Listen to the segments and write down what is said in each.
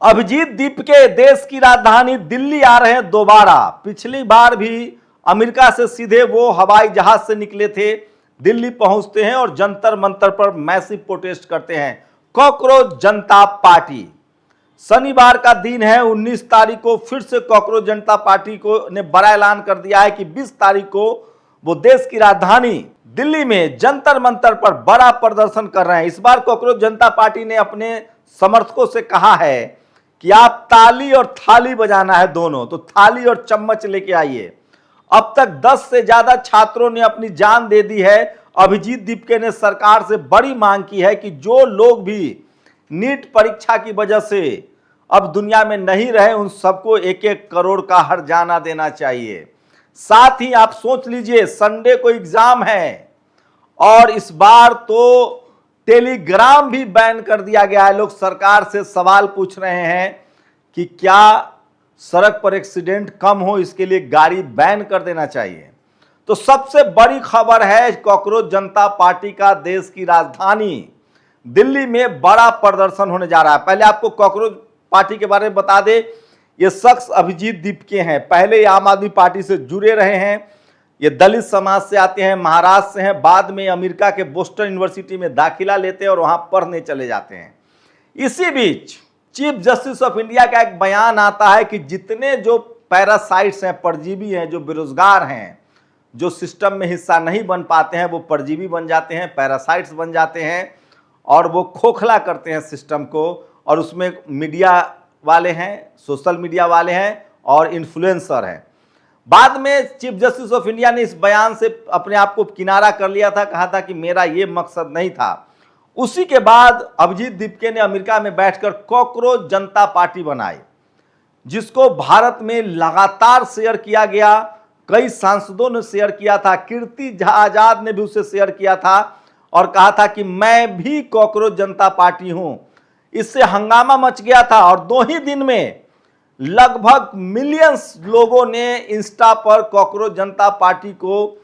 अभिजीत दीपके देश की राजधानी दिल्ली आ रहे हैं दोबारा। पिछली बार भी अमेरिका से सीधे वो हवाई जहाज से निकले थे, दिल्ली पहुंचते हैं और जंतर मंतर पर मैसिव प्रोटेस्ट करते हैं। कॉकरोच जनता पार्टी, शनिवार का दिन है 19 तारीख को फिर से कॉकरोच जनता पार्टी को ने बड़ा ऐलान कर दिया है कि 20 तारीख को वो देश की राजधानी दिल्ली में जंतर मंतर पर बड़ा प्रदर्शन कर रहे हैं। इस बार कॉकरोच जनता पार्टी ने अपने समर्थकों से कहा है कि आप ताली और थाली बजाना है दोनों, तो थाली और चम्मच लेके आइए। अब तक 10 से ज्यादा छात्रों ने अपनी जान दे दी है। अभिजीत दीपके ने सरकार से बड़ी मांग की है कि जो लोग भी नीट परीक्षा की वजह से अब दुनिया में नहीं रहे, उन सबको 1-1 करोड़ का हर्जाना देना चाहिए। साथ ही आप सोच लीजिए, संडे को एग्जाम है और इस बार तो टेलीग्राम भी बैन कर दिया गया है। लोग सरकार से सवाल पूछ रहे हैं कि क्या सड़क पर एक्सीडेंट कम हो, इसके लिए गाड़ी बैन कर देना चाहिए। तो सबसे बड़ी खबर है कॉकरोच जनता पार्टी का देश की राजधानी दिल्ली में बड़ा प्रदर्शन होने जा रहा है। पहले आपको कॉकरोच पार्टी के बारे में बता दें, ये शख्स अभिजीत दीपके हैं। पहले आम आदमी पार्टी से जुड़े रहे हैं, ये दलित समाज से आते हैं, महाराष्ट्र से हैं। बाद में अमेरिका के बोस्टन यूनिवर्सिटी में दाखिला लेते हैं और वहां पढ़ने चले जाते हैं। इसी बीच चीफ जस्टिस ऑफ इंडिया का एक बयान आता है कि जितने जो पैरासाइट्स हैं, परजीवी हैं, जो बेरोजगार हैं, जो सिस्टम में हिस्सा नहीं बन पाते हैं, वो परजीवी बन जाते हैं, पैरासाइट्स बन जाते हैं और वो खोखला करते हैं सिस्टम को। और उसमें मीडिया वाले हैं, सोशल मीडिया वाले हैं और इन्फ्लुएंसर हैं। बाद में चीफ जस्टिस ऑफ इंडिया ने इस बयान से अपने आप को किनारा कर लिया था, कहा था कि मेरा ये मकसद नहीं था। उसी के बाद अभिजीत दीपके ने अमेरिका में बैठकर कॉकरोच जनता पार्टी बनाई, जिसको भारत में लगातार शेयर किया गया। कई सांसदों ने शेयर किया था, कीर्ति आजाद ने भी उसे शेयर किया था और कहा था कि मैं भी कॉकरोच जनता पार्टी हूं। इससे हंगामा मच गया था और 2 ही दिन में लगभग मिलियंस लोगों ने इंस्टा पर कॉकरोच जनता पार्टी को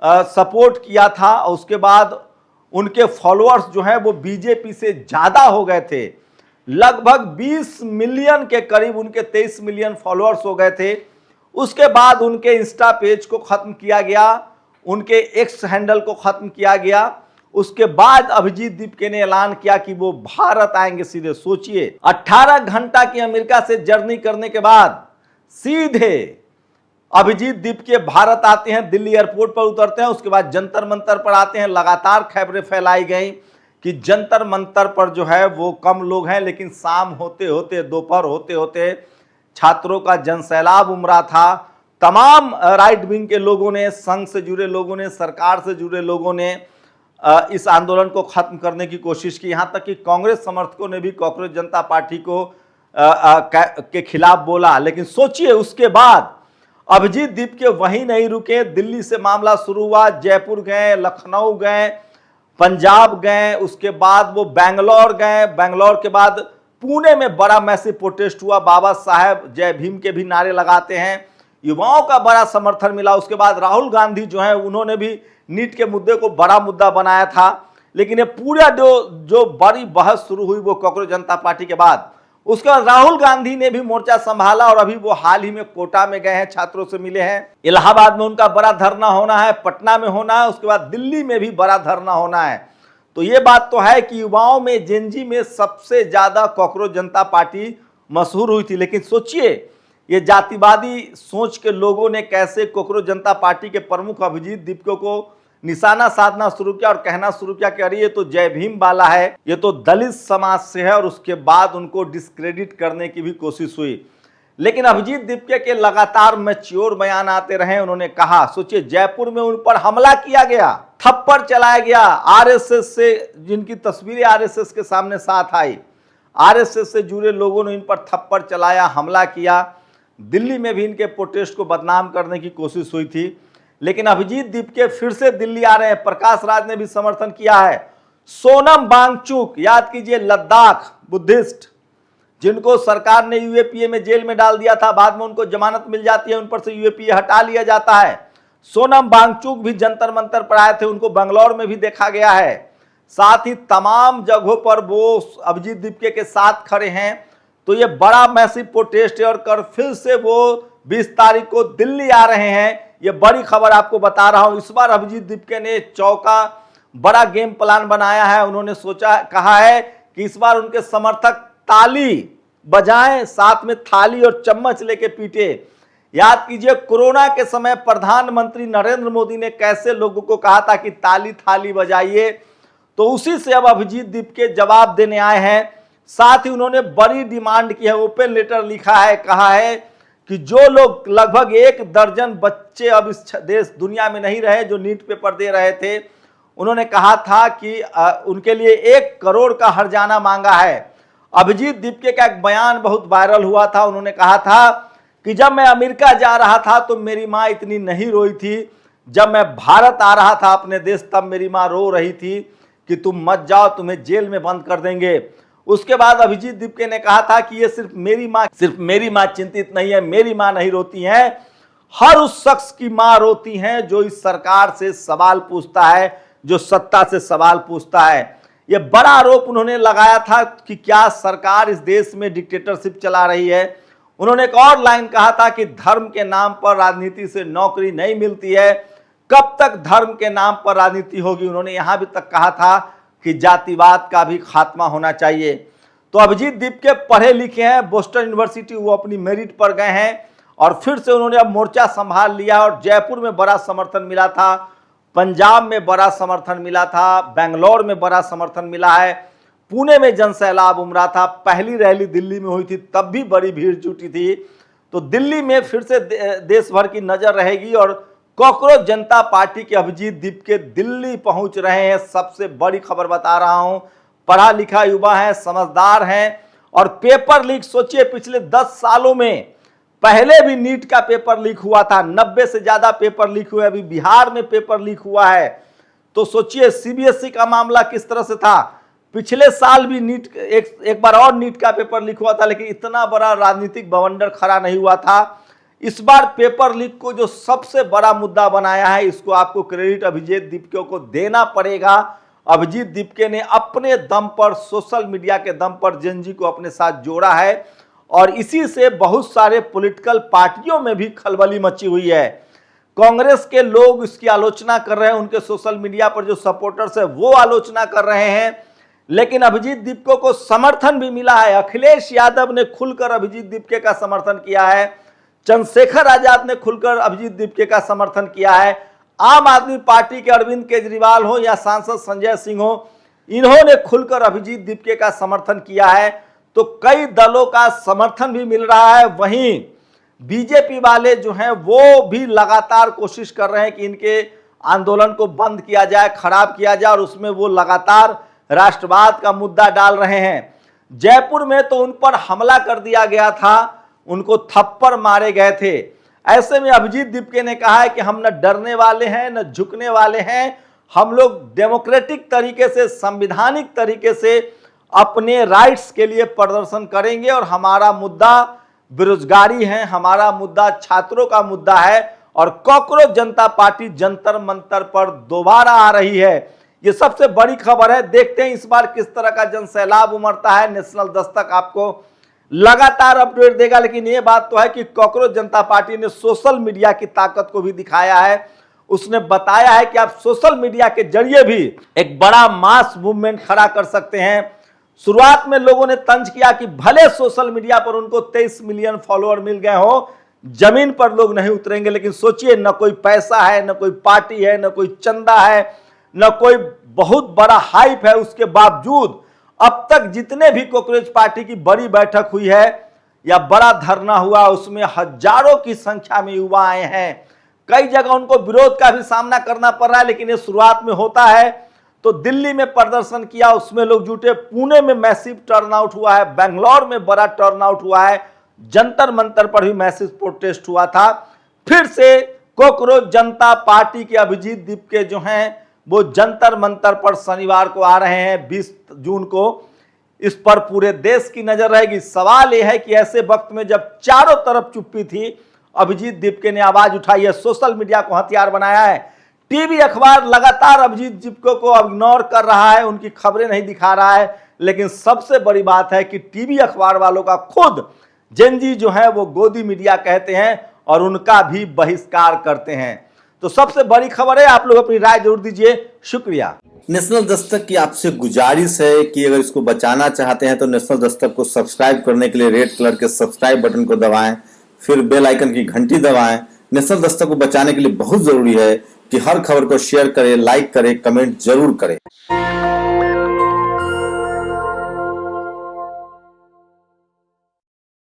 सपोर्ट किया था। और उसके बाद उनके फॉलोअर्स जो हैं वो बीजेपी से ज़्यादा हो गए थे। लगभग 20 मिलियन के करीब उनके 23 मिलियन फॉलोअर्स हो गए थे। उसके बाद उनके इंस्टा पेज को ख़त्म किया गया, उनके एक्स हैंडल को ख़त्म किया गया। उसके बाद अभिजीत दीपके ने ऐलान किया कि वो भारत आएंगे सीधे। सोचिए, 18 घंटा की अमेरिका से जर्नी करने के बाद सीधे अभिजीत दीपके भारत आते हैं, दिल्ली एयरपोर्ट पर उतरते हैं। उसके बाद जंतर मंतर पर आते हैं। लगातार खबरें फैलाई गई कि जंतर मंतर पर जो है वो कम लोग हैं, लेकिन शाम होते होते, दोपहर होते होते छात्रों का जनसैलाब उमड़ा था। तमाम राइट विंग के लोगों ने, संघ से जुड़े लोगों ने, सरकार से जुड़े लोगों ने इस आंदोलन को खत्म करने की कोशिश की। यहाँ तक कि कांग्रेस समर्थकों ने भी कॉकरोच जनता पार्टी को के खिलाफ बोला। लेकिन सोचिए, उसके बाद अभिजीत दीपके वहीं नहीं रुके, दिल्ली से मामला शुरू हुआ, जयपुर गए, लखनऊ गए, पंजाब गए, उसके बाद वो बेंगलोर गए। बेंगलोर के बाद पुणे में बड़ा मैसिव प्रोटेस्ट हुआ। बाबा साहेब जय भीम के भी नारे लगाते हैं, युवाओं का बड़ा समर्थन मिला। उसके बाद राहुल गांधी जो है उन्होंने भी नीट के मुद्दे को बड़ा मुद्दा बनाया था। लेकिन ये पूरा जो बड़ी बहस शुरू हुई वो कॉकरोच जनता पार्टी के बाद, उसके बाद राहुल गांधी ने भी मोर्चा संभाला और अभी वो हाल ही में कोटा में गए हैं, छात्रों से मिले हैं। इलाहाबाद में उनका बड़ा धरना होना है, पटना में होना है, उसके बाद दिल्ली में भी बड़ा धरना होना है। तो ये बात तो है कि युवाओं में, जेनजी में सबसे ज्यादा कॉकरोच जनता पार्टी मशहूर हुई थी। लेकिन सोचिए, ये जातिवादी सोच के लोगों ने कैसे कॉकरोच जनता पार्टी के प्रमुख अभिजीत दीपके को निशाना साधना शुरू किया और कहना शुरू किया कि अरे ये तो जय भीम वाला है, ये तो दलित समाज से है। और उसके बाद उनको डिस्क्रेडिट करने की भी कोशिश हुई। लेकिन अभिजीत दीपके के लगातार मैच्योर बयान आते रहे। उन्होंने कहा, सोचिए, जयपुर में उन पर हमला किया गया, थप्पड़ चलाया गया। आरएसएस से, जिनकी तस्वीरें आरएसएस के सामने साथ आई, आरएसएस से जुड़े लोगों ने इन पर थप्पड़ चलाया, हमला किया। दिल्ली में भी इनके प्रोटेस्ट को बदनाम करने की कोशिश हुई थी। लेकिन अभिजीत दीपके फिर से दिल्ली आ रहे हैं। प्रकाश राज ने भी समर्थन किया है। सोनम वांगचुक, याद कीजिए, लद्दाख बुद्धिस्ट, जिनको सरकार ने यूएपीए में जेल में डाल दिया था, बाद में उनको जमानत मिल जाती है, उन पर से यूएपीए हटा लिया जाता है। सोनम वांगचुक भी जंतर मंतर पर आए थे, उनको बेंगलोर में भी देखा गया है। साथ ही तमाम जगहों पर वो अभिजीत दीपके के साथ खड़े हैं। तो ये बड़ा मैसिव प्रोटेस्ट है और कर फिर से वो 20 तारीख को दिल्ली आ रहे हैं। ये बड़ी खबर आपको बता रहा हूं। इस बार अभिजीत दीपके ने चौका बड़ा गेम प्लान बनाया है। उन्होंने कहा है कि इस बार उनके समर्थक ताली बजाएं, साथ में थाली और चम्मच लेके पीटे। याद कीजिए कोरोना के समय प्रधानमंत्री नरेंद्र मोदी ने कैसे लोगों को कहा था कि ताली थाली बजाइए, तो उसी से अब अभिजीत दीपके जवाब देने आए हैं। साथ ही उन्होंने बड़ी डिमांड की है, ओपन लेटर लिखा है, कहा है कि जो लोग लगभग 1 दर्जन बच्चे अब इस दुनिया में नहीं रहे जो नीट पेपर दे रहे थे, उन्होंने कहा था कि उनके लिए 1 करोड़ का हर्जाना मांगा है। अभिजीत दीपके का एक बयान बहुत वायरल हुआ था। उन्होंने कहा था कि जब मैं अमेरिका जा रहा था तो मेरी माँ इतनी नहीं रोई थी, जब मैं भारत आ रहा था अपने देश तब मेरी माँ रो रही थी कि तुम मत जाओ, तुम्हें जेल में बंद कर देंगे। उसके बाद अभिजीत दीपके ने कहा था कि ये सिर्फ मेरी माँ चिंतित नहीं है, मेरी माँ नहीं रोती है, हर उस शख्स की माँ रोती है जो इस सरकार से सवाल पूछता है, जो सत्ता से सवाल पूछता है। ये बड़ा आरोप उन्होंने लगाया था कि क्या सरकार इस देश में डिक्टेटरशिप चला रही है। उन्होंने एक और लाइन कहा था कि धर्म के नाम पर राजनीति से नौकरी नहीं मिलती है, कब तक धर्म के नाम पर राजनीति होगी। उन्होंने यहां भी तक कहा था कि जातिवाद का भी खात्मा होना चाहिए। तो अभिजीत दीपके पढ़े लिखे हैं, बोस्टन यूनिवर्सिटी वो अपनी मेरिट पर गए हैं और फिर से उन्होंने अब मोर्चा संभाल लिया और जयपुर में बड़ा समर्थन मिला था, पंजाब में बड़ा समर्थन मिला था, बेंगलोर में बड़ा समर्थन मिला है, पुणे में जनसैलाब उमड़ा था, पहली रैली दिल्ली में हुई थी तब भी बड़ी भीड़ जुटी थी। तो दिल्ली में फिर से देश भर की नजर रहेगी और कॉकरोच जनता पार्टी के अभिजीत दीपके दिल्ली पहुंच रहे हैं। सबसे बड़ी खबर बता रहा हूं, पढ़ा लिखा युवा है, समझदार हैं और पेपर लीक सोचिए पिछले 10 सालों में पहले भी नीट का पेपर लीक हुआ था, 90 से ज्यादा पेपर लीक हुए, अभी बिहार में पेपर लीक हुआ है। तो सोचिए सीबीएसई का मामला किस तरह से था, पिछले साल भी नीट एक बार और नीट का पेपर लीक हुआ था, लेकिन इतना बड़ा राजनीतिक बवंडर खड़ा नहीं हुआ था। इस बार पेपर लीक को जो सबसे बड़ा मुद्दा बनाया है, इसको आपको क्रेडिट अभिजीत दीपके को देना पड़ेगा। अभिजीत दीपके ने अपने दम पर, सोशल मीडिया के दम पर जेनजी को अपने साथ जोड़ा है और इसी से बहुत सारे पॉलिटिकल पार्टियों में भी खलबली मची हुई है। कांग्रेस के लोग इसकी आलोचना कर रहे हैं, उनके सोशल मीडिया पर जो सपोर्टर्स है वो आलोचना कर रहे हैं, लेकिन अभिजीत दीपके को समर्थन भी मिला है। अखिलेश यादव ने खुलकर अभिजीत दीपके का समर्थन किया है, चंद्रशेखर आजाद ने खुलकर अभिजीत दीपके का समर्थन किया है, आम आदमी पार्टी के अरविंद केजरीवाल हो या सांसद संजय सिंह हो, इन्होंने खुलकर अभिजीत दीपके का समर्थन किया है। तो कई दलों का समर्थन भी मिल रहा है। वहीं बीजेपी वाले जो हैं वो भी लगातार कोशिश कर रहे हैं कि इनके आंदोलन को बंद किया जाए, खराब किया जाए, और उसमें वो लगातार राष्ट्रवाद का मुद्दा डाल रहे हैं। जयपुर में तो उन पर हमला कर दिया गया था, उनको थप्पड़ मारे गए थे। ऐसे में अभिजीत दीपके ने कहा है कि हम न डरने वाले हैं न झुकने वाले हैं, हम लोग डेमोक्रेटिक तरीके से, संवैधानिक तरीके से अपने राइट्स के लिए प्रदर्शन करेंगे और हमारा मुद्दा बेरोजगारी है, हमारा मुद्दा छात्रों का मुद्दा है और कॉकरोच जनता पार्टी जंतर मंतर पर दोबारा आ रही है। ये सबसे बड़ी खबर है। देखते हैं इस बार किस तरह का जनसैलाब उमड़ता है। नेशनल दस्तक आपको लगातार अपडेट देगा, लेकिन ये बात तो है कि कॉकरोच जनता पार्टी ने सोशल मीडिया की ताकत को भी दिखाया है। उसने बताया है कि आप सोशल मीडिया के जरिए भी एक बड़ा मास मूवमेंट खड़ा कर सकते हैं। शुरुआत में लोगों ने तंज किया कि भले सोशल मीडिया पर उनको 23 मिलियन फॉलोअर मिल गए हो, जमीन पर लोग नहीं उतरेंगे। लेकिन सोचिए, न कोई पैसा है, न कोई पार्टी है, न कोई चंदा है, न कोई बहुत बड़ा हाइप है, उसके बावजूद अब तक जितने भी कॉकरोच पार्टी की बड़ी बैठक हुई है या बड़ा धरना हुआ, उसमें हजारों की संख्या में युवा आए हैं। कई जगह उनको विरोध का भी सामना करना पड़ रहा है, लेकिन ये शुरुआत में होता है। तो दिल्ली में प्रदर्शन किया, उसमें लोग जुटे, पुणे में मैसिव टर्नआउट हुआ है, बेंगलोर में बड़ा टर्नआउट हुआ है, जंतर मंतर पर भी मैसिव प्रोटेस्ट हुआ था। फिर से कॉकरोच जनता पार्टी के अभिजीत दीपके जो हैं वो जंतर मंतर पर शनिवार को आ रहे हैं 20 जून को। इस पर पूरे देश की नजर रहेगी। सवाल यह है कि ऐसे वक्त में जब चारों तरफ चुप्पी थी, अभिजीत दीपके ने आवाज उठाई है, सोशल मीडिया को हथियार बनाया है। टीवी अखबार लगातार अभिजीत दीपके को इग्नोर कर रहा है, उनकी खबरें नहीं दिखा रहा है, लेकिन सबसे बड़ी बात है कि टीवी अखबार वालों का खुद जेनजी जो है वो गोदी मीडिया कहते हैं और उनका भी बहिष्कार करते हैं। तो सबसे बड़ी खबर है, आप लोग अपनी राय जरूर दीजिए। शुक्रिया। नेशनल दस्तक की आपसे गुजारिश है कि अगर इसको बचाना चाहते हैं तो नेशनल दस्तक को सब्सक्राइब करने के लिए रेड कलर के सब्सक्राइब बटन को दबाएं, फिर बेल आइकन की घंटी दबाएं। नेशनल दस्तक को बचाने के लिए बहुत जरूरी है कि हर खबर को शेयर करें, लाइक करें, कमेंट जरूर करें।